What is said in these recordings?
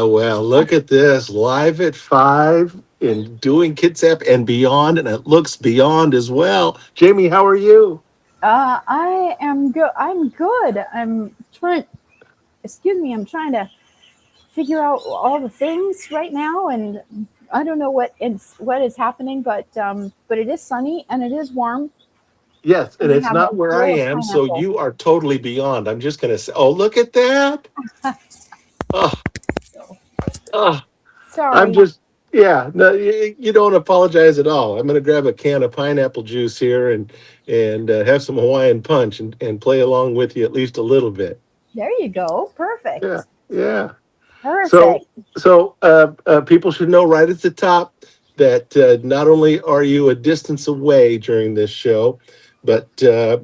Well, look at this. Live at 5 and doing Kitsap and beyond, and it looks beyond as well. Jamie, how are you? I am good. I'm good. I'm trying. Excuse me. I'm trying to figure out all the things right now, and I don't know what is happening, but it is sunny and it is warm. Yes, and We it's have a not where I bowl of am, so pineapple. you are totally beyond. I'm just going to say, oh, look at that. Oh, So, oh, I'm sorry. just, yeah, no, you don't apologize at all. I'm going to grab a can of pineapple juice here and have some Hawaiian punch and play along with you at least a little bit. There you go. Yeah, Perfect. yeah. So, Perfect. people should know right at the top that not only are you a distance away during this show, but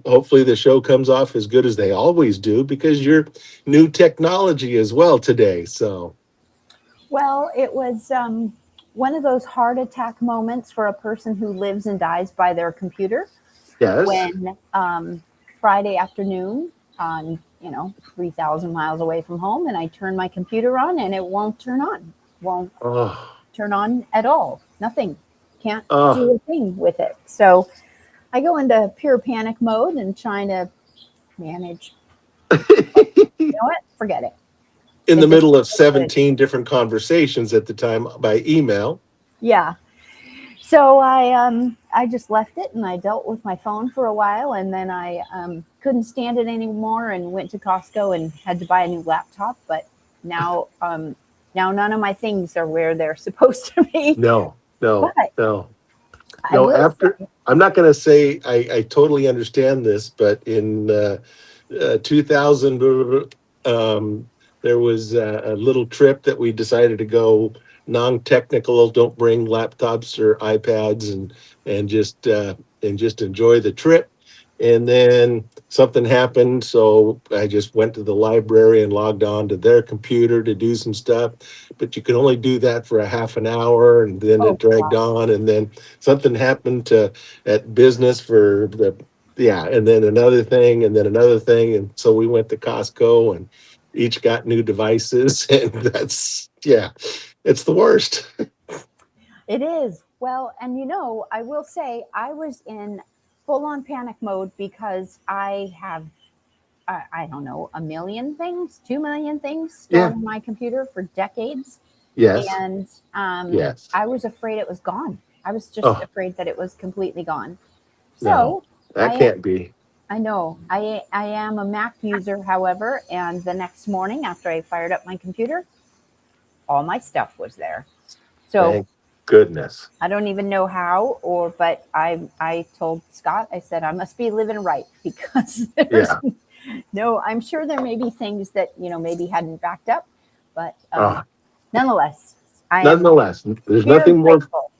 hopefully the show comes off as good as they always do because you're new technology as well today. So, Well, it was one of those heart attack moments for a person who lives and dies by their computer yes, when Friday afternoon, 3,000 miles away from home, and I turn my computer on and it won't turn on. Won't oh, turn on at all. Nothing. Can't oh. do a thing with it. So I go into pure panic mode and trying to manage. You know what? Forget it. In It the just middle of is what it is. 17 different conversations at the time by email. Yeah. So I just left it and I dealt with my phone for a while, and then I couldn't stand it anymore and went to Costco and had to buy a new laptop. But now now none of my things are where they're supposed to be. No, But no, no. I No, will after say, I'm not going to say I totally understand this, but in 2000, there was a little trip that we decided to go non-technical, don't bring laptops or iPads, and just enjoy the trip. And then something happened, so I just went to the library and logged on to their computer to do some stuff. But you can only do that for a half an hour, and then it oh dragged gosh, on, and then something happened to at business for the yeah, and then another thing, and then another thing, and so we went to Costco and each got new devices, and that's yeah, it's the worst. it is. Well, and I will say I was in full on panic mode because I have I don't know, a million things, 2 million things stored Yeah. in my computer for decades. Yes. And Yes. I was afraid it was gone. I was just Oh afraid that it was completely gone. no, So that I can't be. I know I am a Mac user, however, and the next morning after I fired up my computer, all my stuff was there. So Thank goodness. I don't even know how, but I told Scott, I said I must be living right because there's Yeah. no. I'm sure there may be things that maybe hadn't backed up, but Uh, nonetheless, I am nonetheless, there's very grateful.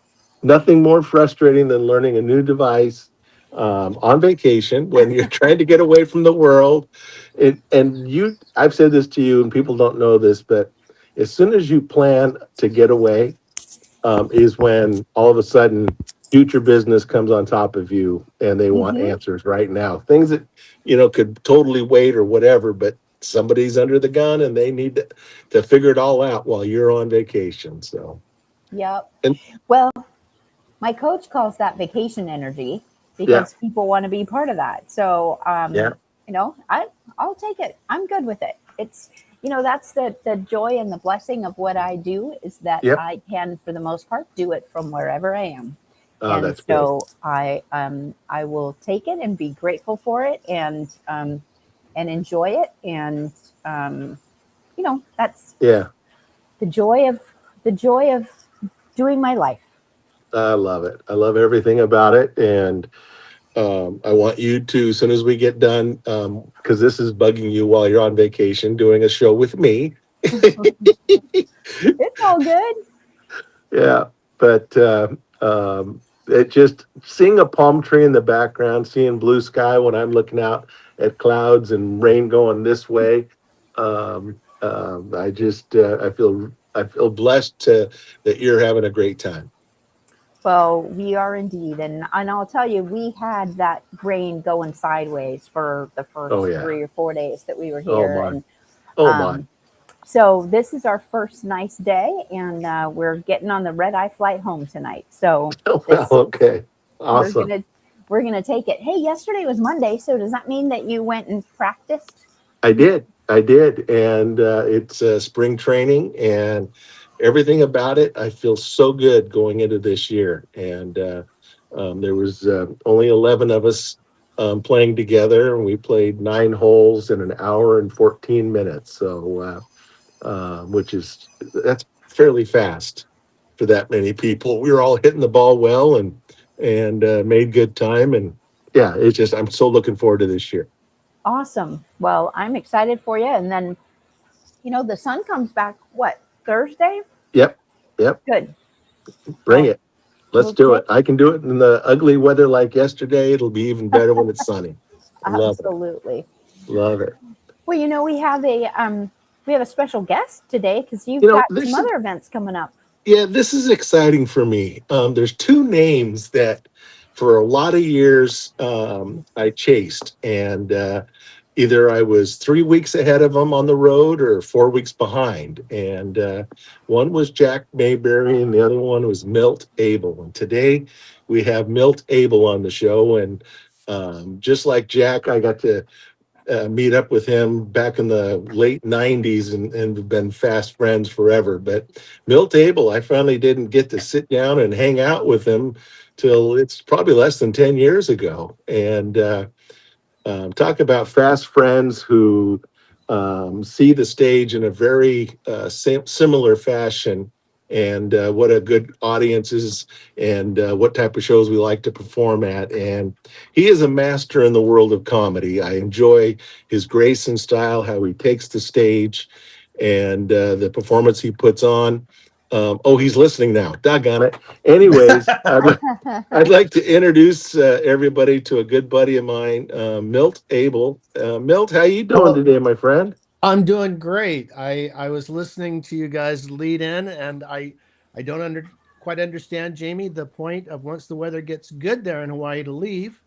nothing more frustrating than learning a new device on vacation when you're trying to get away from the world. I've said this to you, and people don't know this, but as soon as you plan to get away, is when all of a sudden future business comes on top of you and they want Hmm. answers right now. Things that, could totally wait or whatever, but somebody's under the gun and they need to figure it all out while you're on vacation. So, Yep. and Well, my coach calls that vacation energy yeah, because people want to be part of that. So, yeah, I'll take it. I'm good with it. That's the joy and the blessing of what I do is that yep. I can, for the most part, do it from wherever I am. Oh, And that's good. so I will take it and be grateful for it and enjoy it. And, that's Yeah, the joy of doing my life. I love it. I love everything about it. And I want you to, as soon as we get done, because this is bugging you while you're on vacation, doing a show with me. It's all good. Yeah, but it just seeing a palm tree in the background, seeing blue sky when I'm looking out at clouds and rain going this way. I just I feel I feel blessed that you're having a great time. Well, we are indeed, and I'll tell you, we had that rain going sideways for the Oh first yeah. 3 or 4 days that we were Oh here, my. and Oh my. um, so this is our first nice day, and we're getting on the red eye flight home tonight. So Oh well. it's Okay. we're Awesome. gonna we're gonna take it. Hey, yesterday was Monday, so does that mean that you went and practiced? I did. I did. And it's spring training and everything about it. I feel so good going into this year. And there was only 11 of us playing together, and we played 9 holes in an hour and 14 minutes. So, which is, that's fairly fast for that many people. We were all hitting the ball well and made good time. And yeah, it's just, I'm so looking forward to this year. Awesome. Well, I'm excited for you, and then the sun comes back. What, Thursday? Yep. Yep. Good. Bring Well, it. Let's we'll do take it. I can do it in the ugly weather like yesterday. It'll be even better when it's sunny. Love it. absolutely. Love it. Well, we have a special guest today because you've You know, got some this is, other events coming up. yeah, this is exciting for me. There's two names that for a lot of years I chased, and either I was 3 weeks ahead of them on the road or 4 weeks behind. And one was Jack Mayberry, and the other one was Milt Abel. And today we have Milt Abel on the show. And just like Jack, I got to meet up with him back in the late 90s and have been fast friends forever. But Milt Abel, I finally didn't get to sit down and hang out with him till it's probably less than 10 years ago. And talk about fast friends who see the stage in a very similar fashion, and what a good audience is, and what type of shows we like to perform at. And he is a master in the world of comedy. I enjoy his grace and style, how he takes the stage, and the performance he puts on. Oh, he's listening now. Doggone it. Anyways, I'd like to introduce everybody to a good buddy of mine, Milt Abel. Milt, how you doing Hello. today, my friend? I'm doing great. I was listening to you guys lead in, and I don't quite understand, Jamie, the point of once the weather gets good there in Hawaii to leave.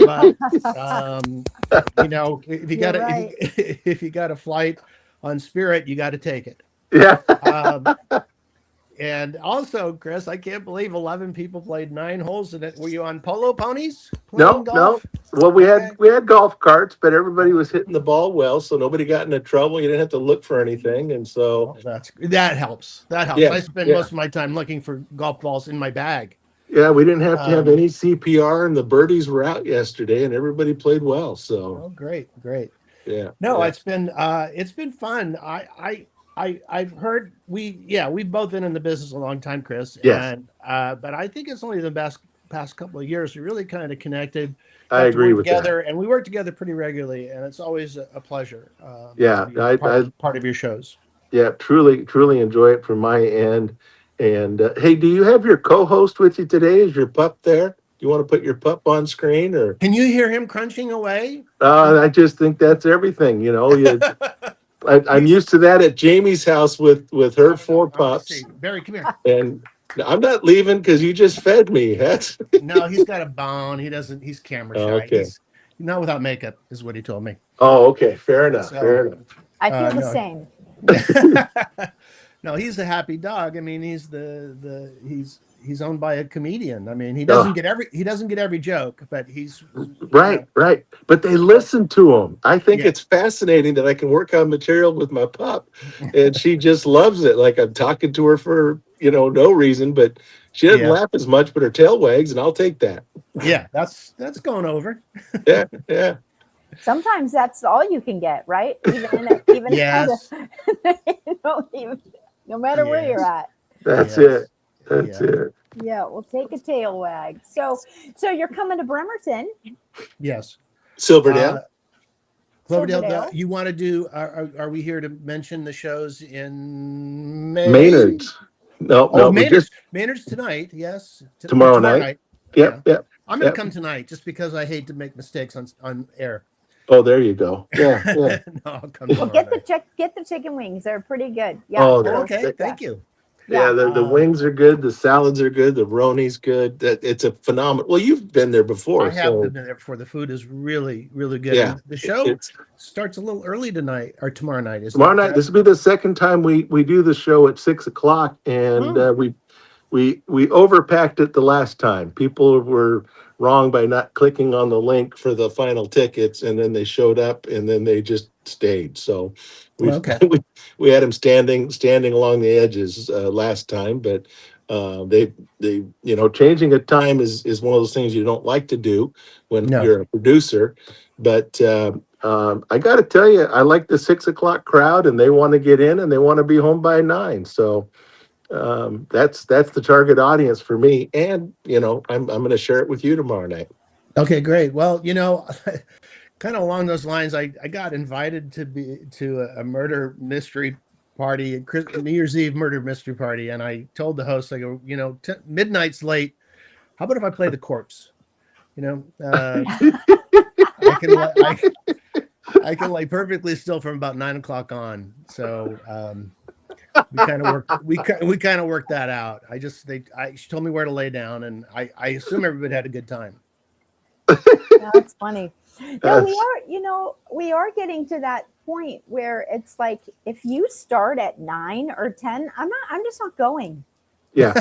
But if you You're got a right. if you got a flight on Spirit, you got to take it. Yeah. Um, and also, Chris, I can't believe 11 people played 9 holes in it. Were you on polo ponies playing No, no. golf? Well, Okay. we had golf carts, but everybody was hitting the ball well, so nobody got into trouble. You didn't have to look for anything, and so Oh, that helps. That helps. yeah, I spend yeah, most of my time looking for golf balls in my bag. yeah. We didn't have to have Um, any CPR, and the birdies were out yesterday, and everybody played well. So oh, great, great. yeah, No, yeah, it's been fun. I've heard we've both been in the business a long time, Chris, yes, and but I think it's only the past couple of years we really kind of connected, I got to agree work with that. together, and we work together pretty regularly, and it's always a pleasure to Yeah, be part of your shows. yeah, truly, truly enjoy it from my end. And hey, do you have your co-host with you today? Is your pup there? Do you want to put your pup on screen, or? Can you hear him crunching away? I just think that's everything. I'm He's used to that at Jamie's house with her four I want to see pups, Barry. Come here. and I'm not leaving because you just fed me. That's No, he's got a bone. He doesn't. He's camera shy. okay. He's not without makeup, is what he told me. Oh, okay. Fair enough. So Fair enough. I feel the no, same. no, he's a happy dog. I mean, he's owned by a comedian. I mean, Oh, he doesn't get every joke, but he's right, right. But they listen to him. I think yeah, it's fascinating that I can work on material with my pup, and she just loves it. Like I'm talking to her for no reason, but she doesn't yeah, laugh as much, but her tail wags, and I'll take that. yeah. That's going over. Yeah, yeah. Sometimes that's all you can get, right? Even Yes, even, no matter where you're yes, at. That's yes, it. That's yeah, it. Yeah, we'll take a tail wag. So you're coming to Bremerton, yes. Silverdale. Cloverdale, Silverdale. you want to do? Are we here to mention the shows in May? Maynard's. No, Oh, no, we just Maynard's tonight. Yes, tomorrow tomorrow night. night. Yeah, Yep, yep, I'm going to yep. come tonight just because I hate to make mistakes on air. Oh, there you go. Yeah, yeah. No, I'll come Well, tomorrow night. get the chicken wings. They're pretty good. Yeah. Oh, Oh, So okay, yeah, thank you. yeah, yeah. the wings are good, the salads are good, the roni's good. That it's a phenomenal. Well, you've been there before, I have so been there before. The food is really, really good, yeah. and the show It's starts a little early tonight or tomorrow night, isn't tomorrow it? night. This will be the second time we do the show at 6 o'clock, and Mm. we overpacked it the last time. People were wrong by not clicking on the link for the final tickets, and then they showed up, and then they just stayed. So we've Okay. we had them standing along the edges last time, but they changing a time is one of those things you don't like to do when No. you're a producer, but. I got to tell you, I like the 6 o'clock crowd, and they want to get in, and they want to be home by 9. So that's the target audience for me, and I'm going to share it with you tomorrow night. Okay, great. Well, kind of along those lines, I got invited to a murder mystery party, New Year's Eve murder mystery party, and I told the host, I go, midnight's late. How about if I play the corpse? I can I can lay perfectly still from about 9 o'clock on. So we kind of worked that out. She told me where to lay down, and I assume everybody had a good time. Yeah, that's funny. No, Yes. we are getting to that point where it's like if you start at 9 or 10, I'm just not going. Yeah.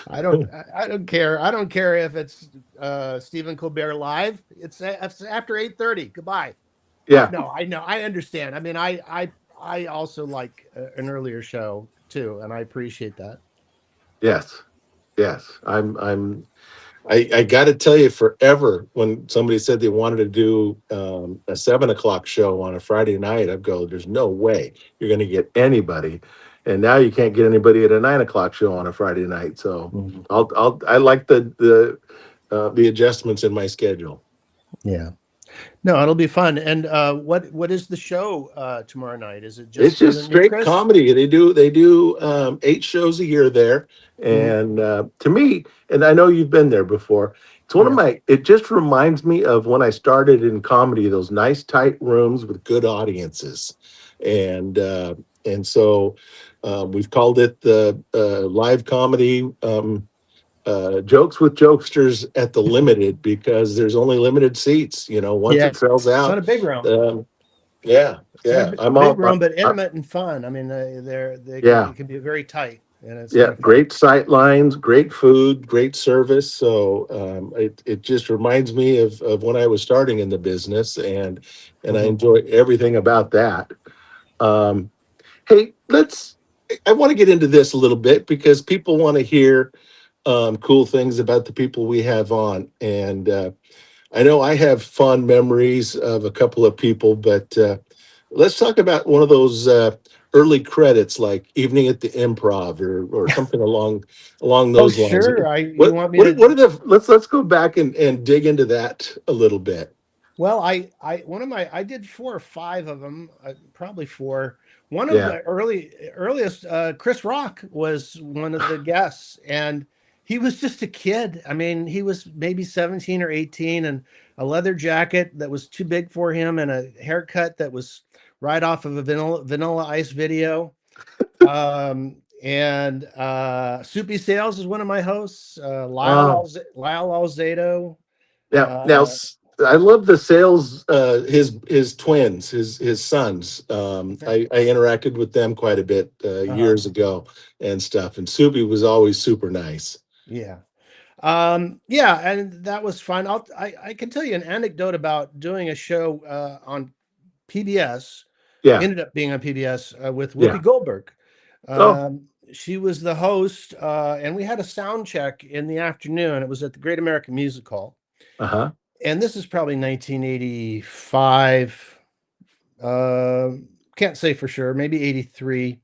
I don't care. I don't care if it's Stephen Colbert live. It's after 8:30. Goodbye. Yeah. No, I know. I understand. I mean, I also like an earlier show too, and I appreciate that. Yes. Yes. I got to tell you, forever when somebody said they wanted to do a 7 o'clock show on a Friday night, I'd go, "There's no way you're going to get anybody." And now you can't get anybody at a 9 o'clock show on a Friday night. So I like the adjustments in my schedule. Yeah. No, it'll be fun. And what is the show tomorrow night? Is it It's just you just and me, straight Chris? comedy. They do 8 shows a year there, and to me, and I know you've been there before. It's one of Yes. my. It just reminds me of when I started in comedy. Those nice tight rooms with good audiences, and so we've called it the live comedy. Jokes with jokesters at the limited, because there's only limited seats. Once Yeah. it sells It's not out, a big room. yeah, It's not yeah. a I'm big all. room, but intimate and fun. I mean, Yeah. it can be very tight, and it's Yeah, kind of fun. great sight lines, great food, great service. So it just reminds me of when I was starting in the business, and I Mhm. enjoy everything about that. Um, hey, I want to get into this a little bit because people want to hear cool things about the people we have on, and I know I have fond memories of a couple of people, but let's talk about one of those early credits, like Evening at the Improv, or something along Oh, those lines. sure. You want me to? What are the let's go back and dig into that a little bit. Well, I did 4 or 5 of them, probably 4. One of Yeah. the earliest, Chris Rock was one of the guests, and he was just a kid. I mean, he was maybe 17 or 18, and a leather jacket that was too big for him, and a haircut that was right off of a Vanilla Ice video. And Soupy Sales is one of my hosts. Uh, Lyle Alzado. yeah. Now Uh, I love the sales. His twins, his sons. I interacted with them quite a bit uh-huh. years ago and stuff. And Subi was always super nice. Yeah. Yeah, and that was fun. I can tell you an anecdote about doing a show on PBS. Yeah. Ended up being on PBS with Yeah. Whoopi Goldberg. Oh. She was the host, and we had a sound check in the afternoon. It was at the Great American Music Hall, Uh-huh. and this is probably 1985. Can't say for sure. Maybe 83.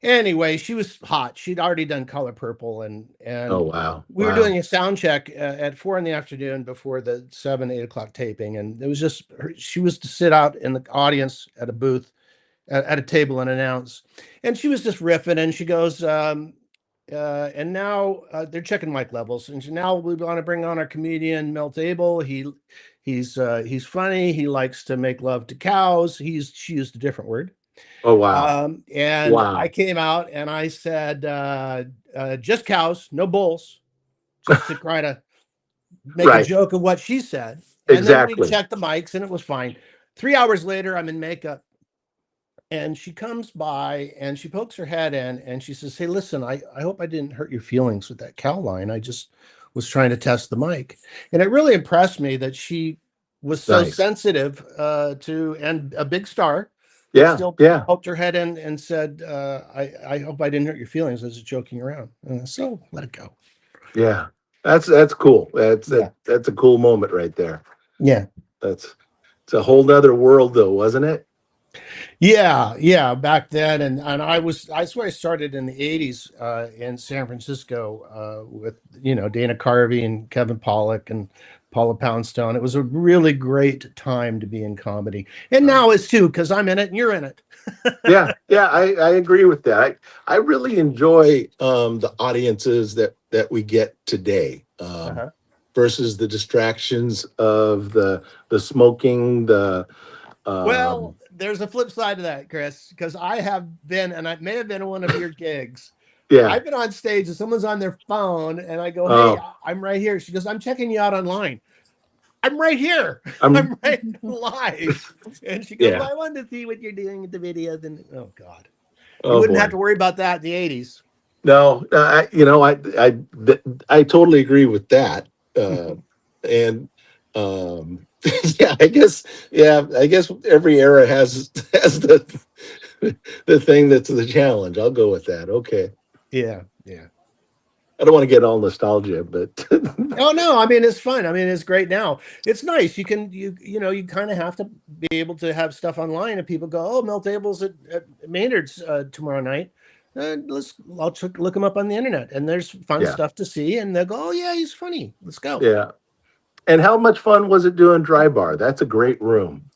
Anyway, she was hot. She'd already done Color Purple, Oh, and wow. we were Wow. doing a sound check at 4 in the afternoon before the 7, 8 o'clock taping, and it was just she was to sit out in the audience at a booth at a table and announce, and she was just riffing, and she goes, and now they're checking mic levels. And now we want to bring on our comedian Milt Abel. He's funny. He likes to make love to cows. She used a different word. Oh, wow. And Wow. I came out and I said, just cows, no bulls, just to try to make a Right. joke of what she said. And then we Exactly. checked the mics and it was fine. 3 hours later, I'm in makeup and she comes by and she pokes her head in and she says, "Hey, listen, I hope I didn't hurt your feelings with that cow line. I just was trying to test the mic." And it really impressed me that she was so Nice. sensitive to, and a big star, but Yeah. still Yeah. poked her head in and said, I hope I didn't hurt your feelings. I was just joking around. So let it go. Yeah. That's cool. That's Yeah. that's a cool moment right there. Yeah. It's a whole nother world though, wasn't it? Yeah, back then, and that's where I started in the '80s in San Francisco with Dana Carvey and Kevin Pollak and Paula Poundstone. It was a really great time to be in comedy, and now it's too because I'm in it and you're in it. Yeah, I agree with that. I really enjoy the audiences that we get today versus the distractions of the smoking, the Well, there's a flip side to that, Chris, because I have been, and I may have been in one of your gigs. yeah. I've been on stage and someone's on their phone, and I go, "Hey, Oh. I'm right here." She goes, "I'm checking you out online." I'm right here. I'm- I'm right live. And she goes, Yeah. "Well, I wanted to see what you're doing with the videos." And oh God, you Oh, wouldn't boy. have to worry about that in the '80s. No, I totally agree with that. And yeah, I guess every era has the thing that's the challenge. I'll go with that. Okay. Yeah. I don't want to get all nostalgia, but Oh no, I mean it's fun. I mean it's great now. It's nice. You kind of have to be able to have stuff online, and people go, "Oh, Melt Abel's at Maynard's tomorrow night." I'll look him up on the internet, and there's fun Yeah. stuff to see. And they'll go, "Oh yeah, he's funny. Let's go." yeah. And how much fun was it doing Dry Bar? That's a great room.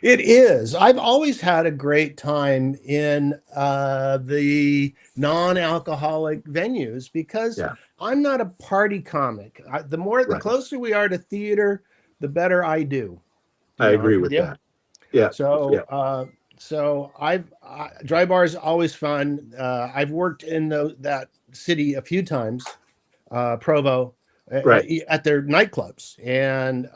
It is. I've always had a great time in the non-alcoholic venues because Yeah. I'm not a party comic. The closer we are to theater, the better I do. To I be agree honest with you. that. Yeah. So, so Dry Bar is always fun. I've worked in that city a few times, Provo, Right. at their nightclubs, and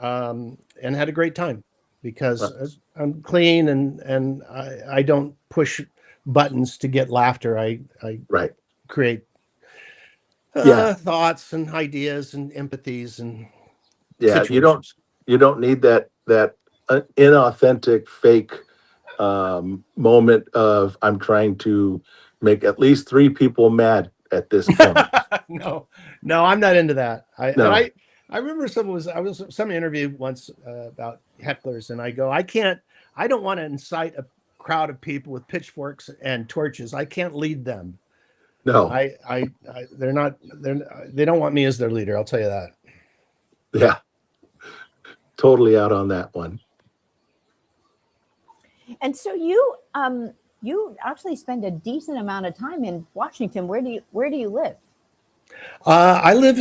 had a great time because I'm clean and I don't push buttons to get laughter. I Right. create Yeah. thoughts and ideas and empathies and Yeah. situations. You don't need that inauthentic fake moment of I'm trying to make at least 3 people mad at this point. No, I'm not into that. No. I remember I was some interview once about hecklers, and I go, I don't want to incite a crowd of people with pitchforks and torches. I can't lead them. No. They don't want me as their leader. I'll tell you that. Yeah. Totally out on that one. And so you actually spend a decent amount of time in Washington. Where do you live? I live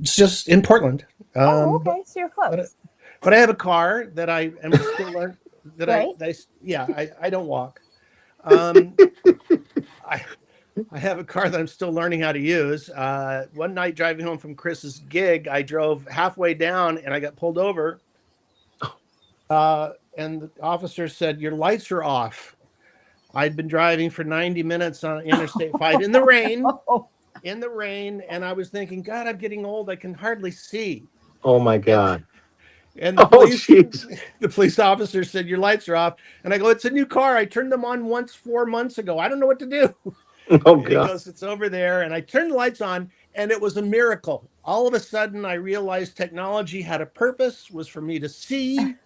just in Portland. Okay, so you're close. But I have a car that I am still learning. That Right. I don't walk. I have a car that I'm still learning how to use. One night driving home from Chris's gig, I drove halfway down and I got pulled over. And the officer said, "Your lights are off." I'd been driving for 90 minutes on Interstate 5 in the rain. And I was thinking, God, I'm getting old. I can hardly see. Oh my God. And the police officer said, "Your lights are off." And I go, "It's a new car. I turned them on once 4 months ago. I don't know what to do." Oh And he God. goes, "It's over there." And I turned the lights on, and it was a miracle. All of a sudden, I realized technology had a purpose, was for me to see.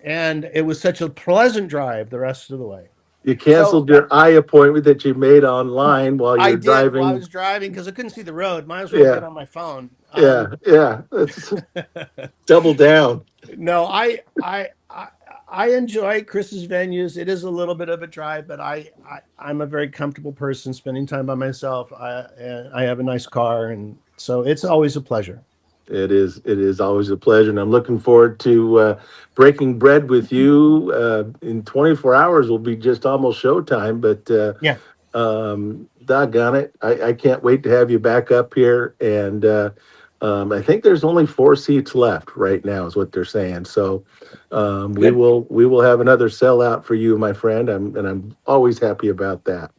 And it was such a pleasant drive the rest of the way. You canceled your eye appointment that you made online while you're driving. While I was driving because I couldn't see the road. Might as well get on my phone. Yeah. That's double down. No, I enjoy Chris's venues. It is a little bit of a drive, but I'm a very comfortable person spending time by myself. I have a nice car, and so it's always a pleasure. It is. It is always a pleasure, and I'm looking forward to breaking bread with you. In 24 hours will be just almost showtime, but Yeah. doggone it, I can't wait to have you back up here. And I think there's only 4 seats left right now, is what they're saying. So Good. we will have another sellout for you, my friend. I'm always happy about that.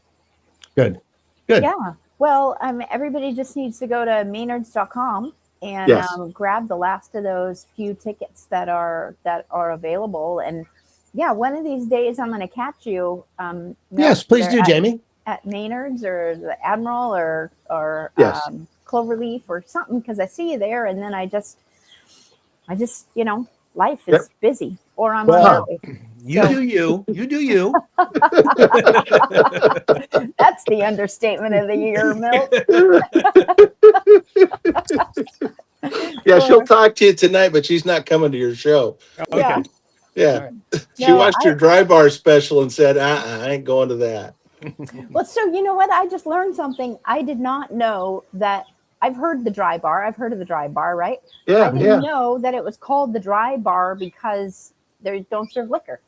Good. Good. Yeah. Well, everybody just needs to go to maynards.com and Yes. grab the last of those few tickets that are available. And yeah, one of these days I'm going to catch you. Yes, please do, Jamie. At Maynard's or the Admiral or Yes. Cloverleaf or something, because I see you there, and then I just life is busy, or I'm Well, on early. You So- do you. You do you. That's the understatement of the year, Milt. Yeah, she'll talk to you tonight, but she's not coming to your show. Yeah. Okay. Yeah. All right. She No, watched your dry bar special and said, I ain't going to that. Well, so you know what? I just learned something. I did not know that. I've heard the dry bar. I've heard of the dry bar, right? I Yeah, didn't yeah. know that it was called the dry bar because they don't serve liquor.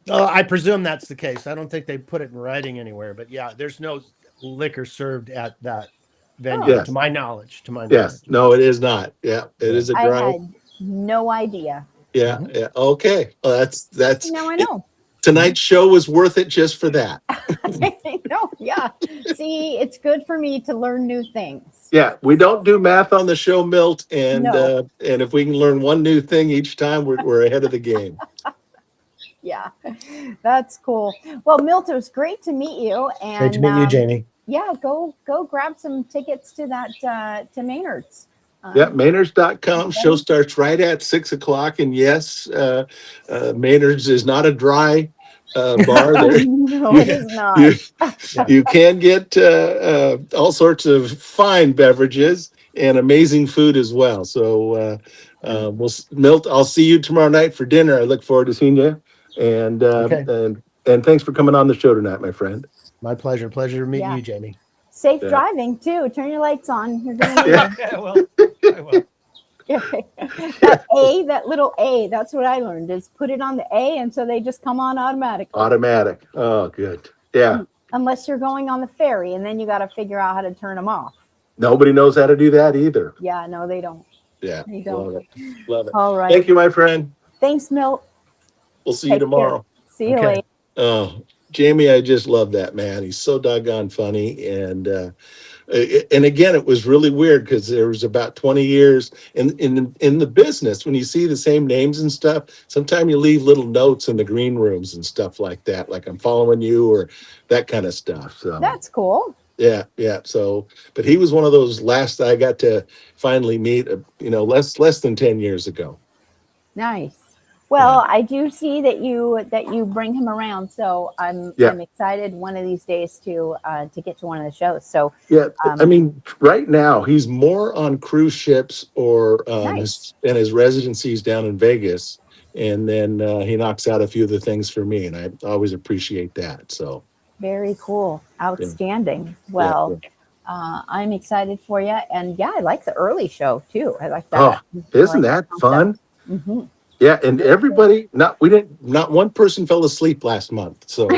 I presume that's the case. I don't think they put it in writing anywhere, but yeah, there's no liquor served at that venue, Yes. to my knowledge. To my Yes. knowledge. No, it is not. Yeah, it is a I dry. had no idea. Yeah, Mhm. yeah. Okay. Well, that's Now I know. tonight's show was worth it just for that. No, yeah. See, it's good for me to learn new things. Yeah, we don't do math on the show, Milt, and No. and if we can learn one new thing each time, we're ahead of the game. Yeah, that's cool. Well, Milt, it was great to meet you. And Great to meet you, Jamie. yeah, go grab some tickets to that to Maynard's. Yeah, Maynards.com. Show starts right at 6 o'clock. And yes, Maynards is not a dry bar. There, No, it is not. you can get all sorts of fine beverages and amazing food as well. So, Milt, I'll see you tomorrow night for dinner. I look forward to seeing you. And Okay. and thanks for coming on the show tonight, my friend. My pleasure. Pleasure to meet Yeah. you, Jamie. Safe Yeah. driving too. Turn your lights on. You're gonna need Yeah. Yeah, well, I will. that little A. That's what I learned is put it on the A, and so they just come on automatically. Automatic. Oh, good. Yeah. Unless you're going on the ferry, and then you got to figure out how to turn them off. Nobody knows how to do that either. Yeah, no, they don't. Yeah. They don't. Love it. Love it. All right. Thank you, my friend. Thanks, Milt. We'll see Take you tomorrow. See you Okay. later. Oh, Jamie, I just love that man. He's so doggone funny. And again, it was really weird because there was about 20 years in the business. When you see the same names and stuff, sometimes you leave little notes in the green rooms and stuff like that, like I'm following you or that kind of stuff. So That's cool. yeah. So, but he was one of those last I got to finally meet, less than 10 years ago. Nice. Well, I do see that you bring him around, so I'm excited one of these days to get to one of the shows. So Yeah, I mean, right now he's more on cruise ships or Nice. his residencies down in Vegas, and then he knocks out a few of the things for me, and I always appreciate that. So very cool, outstanding. Well, I'm excited for you, and yeah, I like the early show too. I like that. Oh, isn't that fun? Mm-hmm. Yeah, and everybody, not one person fell asleep last month, so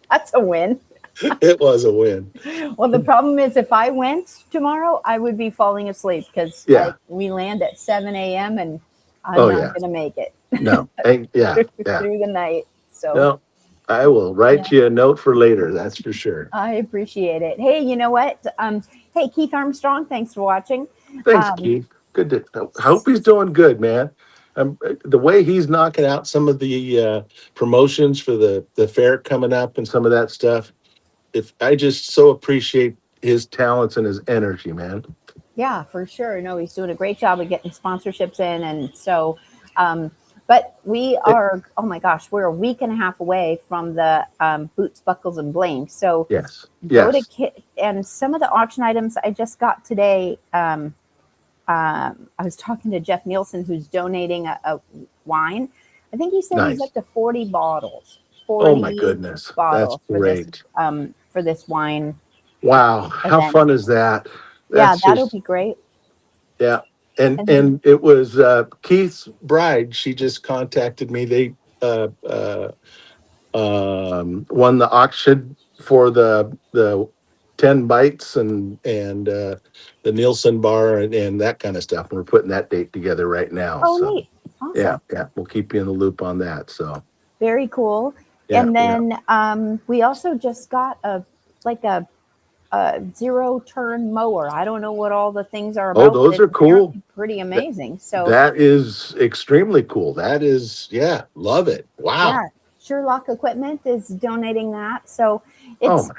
That's a win. it was a win. Well, the problem is if I went tomorrow, I would be falling asleep because we land at 7 a.m. and I'm not going to make it. No, through the night. So no, I will write you a note for later. That's for sure. I appreciate it. Hey, you know what? Hey, Keith Armstrong, thanks for watching. Thanks, Keith. Good I hope he's doing good, man. The way he's knocking out some of the promotions for the fair coming up and some of that stuff. I just so appreciate his talents and his energy, man. Yeah, for sure. No, he's doing a great job of getting sponsorships in, and so. But we are. Oh my gosh, we're a week and a half away from the Boots, Buckles, and Bling. So yes. Go to and some of the auction items I just got today. I was talking to Jeff Nielsen, who's donating a wine. I think he said he's Nice. up to 40 bottles. Oh my 40 goodness. That's bottles great. for this wine Wow. How event. fun is that? Yeah, That's that'll just, be great. yeah. And then, And it was Keith's bride. She just contacted me. They won the auction for the 10 bites and the Nielsen bar and that kind of stuff. And we're putting that date together right now. oh, So neat. yeah, Awesome. yeah, we'll keep you in the loop on that. So Very cool. yeah, And yeah. then we also just got a zero turn mower. I don't know what all the things are Oh, about, but those it's are cool. apparently pretty That, amazing. So that is extremely cool. That is, yeah, love it. Wow. yeah, Sherlock Equipment is donating that. So Oh it's, my,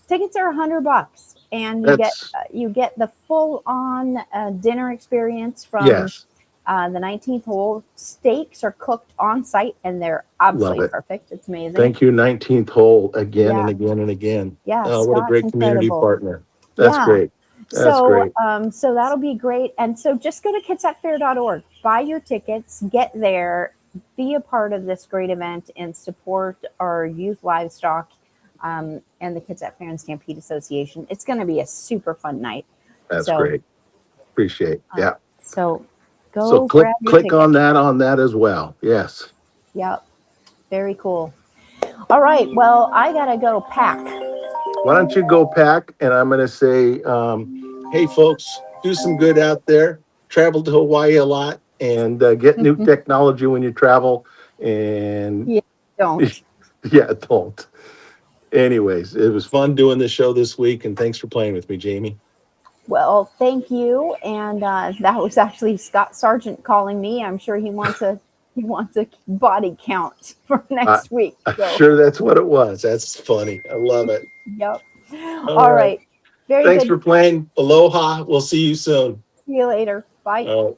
tickets are $100 and that's you get the full on dinner experience from yes, the 19th hole. Steaks are cooked on site and they're love absolutely it. perfect. It's amazing. Thank you, 19th hole again and Yeah. again and again. Yeah. Oh, what a Scott's great community incredible. partner. That's Yeah. great. That's So, great. so that'll be great. And so just go to kitsapfair.org, buy your tickets, get there, be a part of this great event and support our youth livestock and the Kitsap Fair and Stampede Association. It's going to be a super fun night. That's So, great. Appreciate. Yeah. so So go click grab your click ticket. on that as well. Yes. Yep. Very cool. All right. Well, I got to go pack. Why don't you go pack? And I'm going to say, hey, folks, do some good out there. Travel to Hawaii a lot and get new technology when you travel. And Yeah, don't. yeah, don't. Anyways, it was fun doing the show this week. And thanks for playing with me, Jamie. Well, thank you. And that was actually Scott Sargent calling me. I'm sure he wants a body count for I, next week. I'm So, sure that's what it was. That's funny. I love it. yep. All All right. right. Very Thanks good. for playing. Aloha. We'll see you soon. See you later. Bye.